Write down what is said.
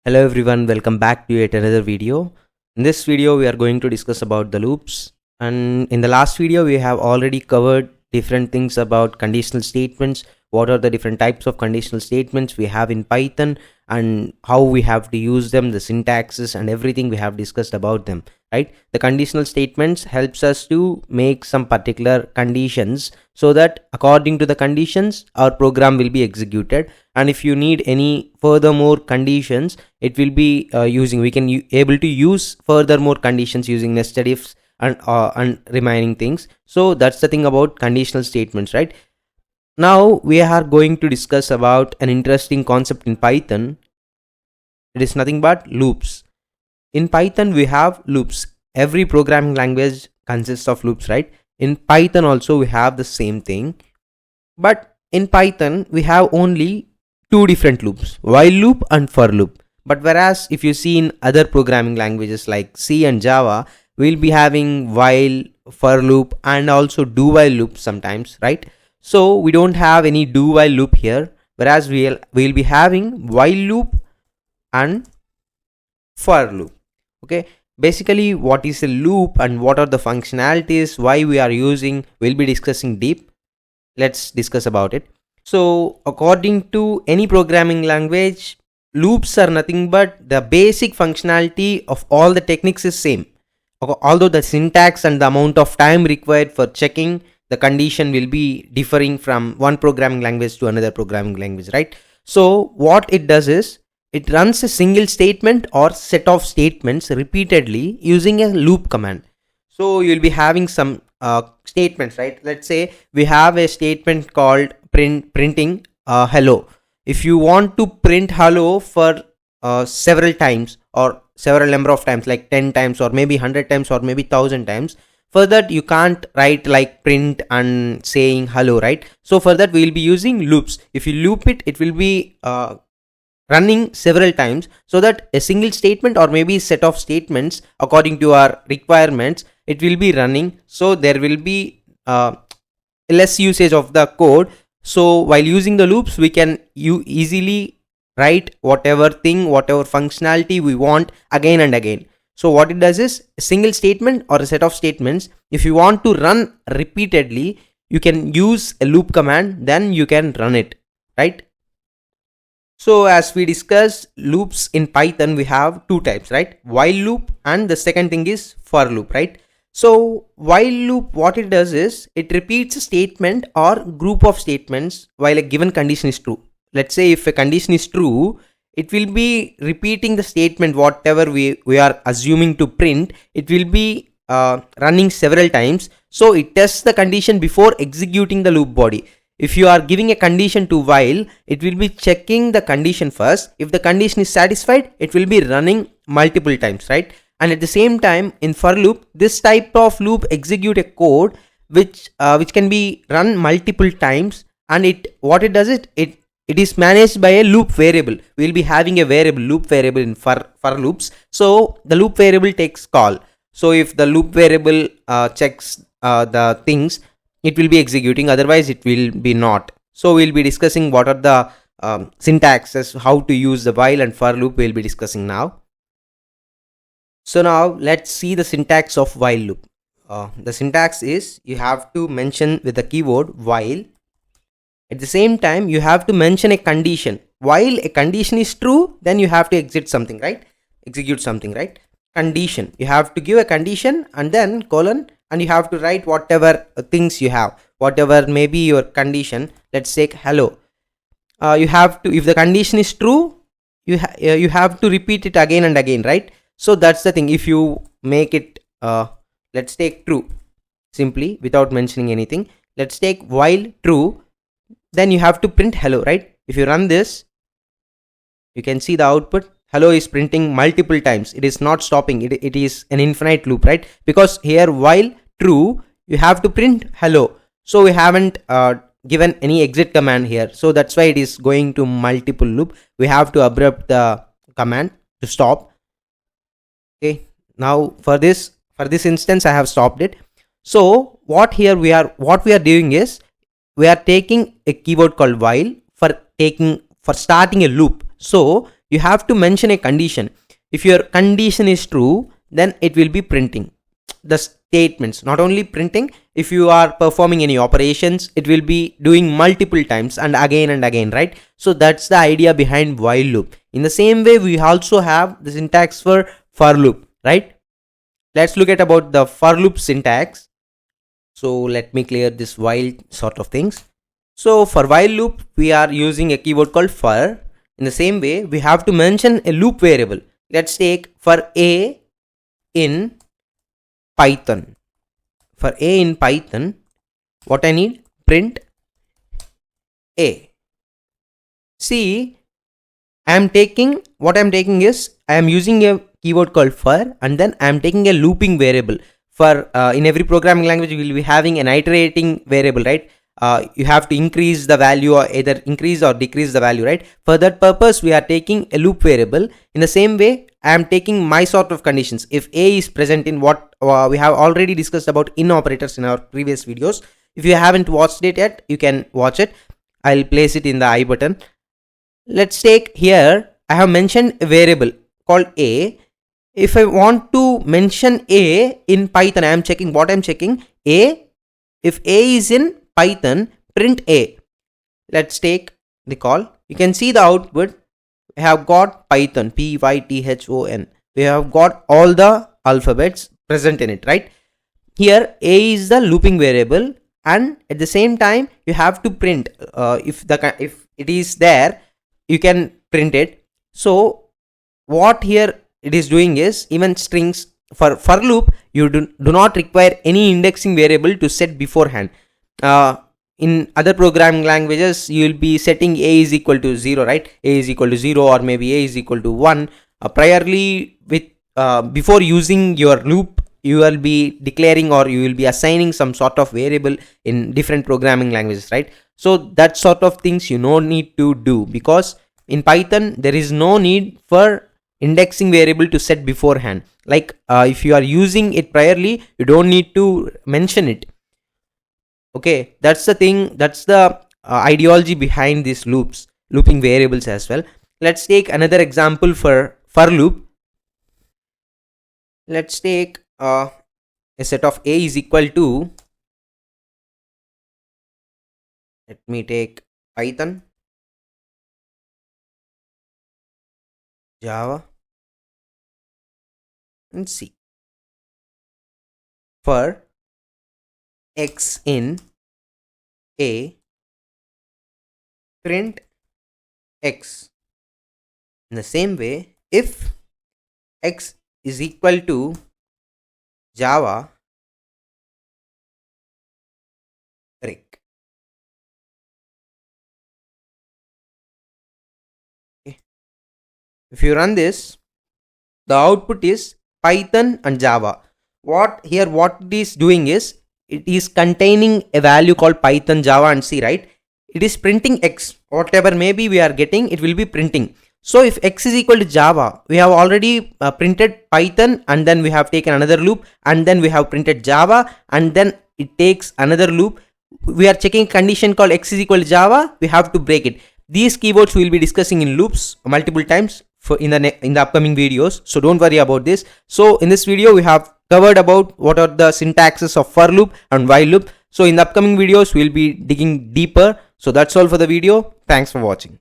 Hello everyone, welcome back to yet another video. In this video we are going to discuss about the loops, and in the last video we have already covered different things about conditional statements, what are the different types of conditional statements we have in Python and how we have to use them, the syntaxes and everything we have discussed about them, right? The conditional statements helps us to make some particular conditions so that according to the conditions our program will be executed, and if you need any furthermore conditions it will be we can able to use furthermore conditions using nested ifs and remaining things. So that's the thing about conditional statements, right? Now we are going to discuss about an interesting concept in Python. It is nothing but loops. In Python we have loops. Every programming language consists of loops, right? In Python also we have the same thing, but in Python we have only two different loops, while loop and for loop. But whereas if you see in other programming languages like C and Java, we'll be having while, for loop and also do while loop sometimes, right? So we don't have any do while loop here, whereas we'll be having while loop and for loop. Okay, basically what is a loop and what are the functionalities, why we are using, we'll be discussing deep. Let's discuss about it. So according to any programming language, loops are nothing but the basic functionality of all the techniques is same, although the syntax and the amount of time required for checking the condition will be differing from one programming language to another programming language, right? So what it does is it runs a single statement or set of statements repeatedly using a loop command. So you'll be having some statements, right? Let's say we have a statement called printing hello. If you want to print hello for several times or several number of times, like 10 times or maybe 100 times or maybe 1000 times, for that you can't write like print and saying hello, right? So for that we will be using loops. If you loop it, it will be running several times, so that a single statement or maybe set of statements according to our requirements, it will be running. So there will be less usage of the code. So while using the loops we can easily write whatever functionality we want again and again. So what it does is a single statement or a set of statements, if you want to run repeatedly, you can use a loop command, then you can run it, right? So as we discussed, loops in Python we have two types, right? While loop and the second thing is for loop, right? So while loop, what it does is it repeats a statement or group of statements while a given condition is true. Let's say if a condition is true, it will be repeating the statement whatever we are assuming to print. It will be running several times. So it tests the condition before executing the loop body. If you are giving a condition to while, it will be checking the condition first. If the condition is satisfied, it will be running multiple times, right? And at the same time in for loop, this type of loop execute a code which can be run multiple times, and what it does is it is managed by a loop variable. We will be having a variable, loop variable in for loops. So the loop variable takes call. So if the loop variable checks the things, it will be executing, otherwise it will be not. So we'll be discussing what are the syntaxes, how to use the while and for loop we'll be discussing now. So now let's see the syntax of while loop. The syntax is you have to mention with the keyword while. At the same time you have to mention a condition. While a condition is true, then you have to execute something, right? Condition, you have to give a condition and then colon, and you have to write whatever things you have, whatever may be your condition. Let's take hello. You have to, if the condition is true, you have to repeat it again and again, right? So that's the thing. If you make it let's take true simply without mentioning anything. Let's take while true, then you have to print hello, right? If you run this, you can see the output. Hello is printing multiple times. It is not stopping. It is an infinite loop, right? Because here while true, you have to print hello. So we haven't given any exit command here. So that's why it is going to multiple loop. We have to abrupt the command to stop. Okay. Now for this instance, I have stopped it. So what we are doing is we are taking a keyword called while for starting a loop. So you have to mention a condition. If your condition is true, then it will be printing the statements. Not only printing, if you are performing any operations, it will be doing multiple times and again, right? So that's the idea behind while loop. In the same way, we also have the syntax for loop, right? Let's look at about the for loop syntax. So let me clear this while sort of things. So for while loop, we are using a keyword called for. In the same way, we have to mention a loop variable. Let's take for a in Python. For a in Python, what I need? Print a. See, what I'm taking is, I am using a keyword called for, and then I am taking a looping variable. For in every programming language, we will be having an iterating variable, right? You have to increase the value or either increase or decrease the value, right? For that purpose, we are taking a loop variable. In the same way, I am taking my sort of conditions. If a is present in what we have already discussed about in operators in our previous videos. If you haven't watched it yet, you can watch it. I'll place it in the I button. Let's take here, I have mentioned a variable called a. If I want to mention a in Python, I am checking what I'm checking. A, if a is in Python, print a. Let's take the call. You can see the output. We have got Python, Python. We have got all the alphabets present in it, right? Here a is the looping variable, and at the same time you have to print. If it is there, you can print it. So what here it is doing is, even strings for loop, you do not require any indexing variable to set beforehand. In other programming languages, you will be setting a is equal to 0, right? A is equal to 0, or maybe a is equal to 1. Priorly, with before using your loop, you will be declaring or you will be assigning some sort of variable in different programming languages, right? So that sort of things you no need to do, because in Python there is no need for indexing variable to set beforehand. Like if you are using it priorly, you don't need to mention it. Okay, that's the thing, that's the ideology behind these looping variables as well. Let's take another example for loop. Let's take a set of a is equal to, let me take Python, Java, and C. For x in a, print x. In the same way, if x is equal to Java, break. Okay. If you run this, the output is Python and Java. What it is doing is, it is containing a value called Python, Java, and C, right? It is printing x. Whatever maybe we are getting, it will be printing. So if x is equal to Java, we have already printed Python, and then we have taken another loop, and then we have printed Java, and then it takes another loop. We are checking condition called x is equal to Java. We have to break it. These keywords we will be discussing in loops multiple times in the upcoming videos. So don't worry about this. So in this video, we have covered about what are the syntaxes of for loop and while loop. So in the upcoming videos, we'll be digging deeper. So that's all for the video. Thanks for watching.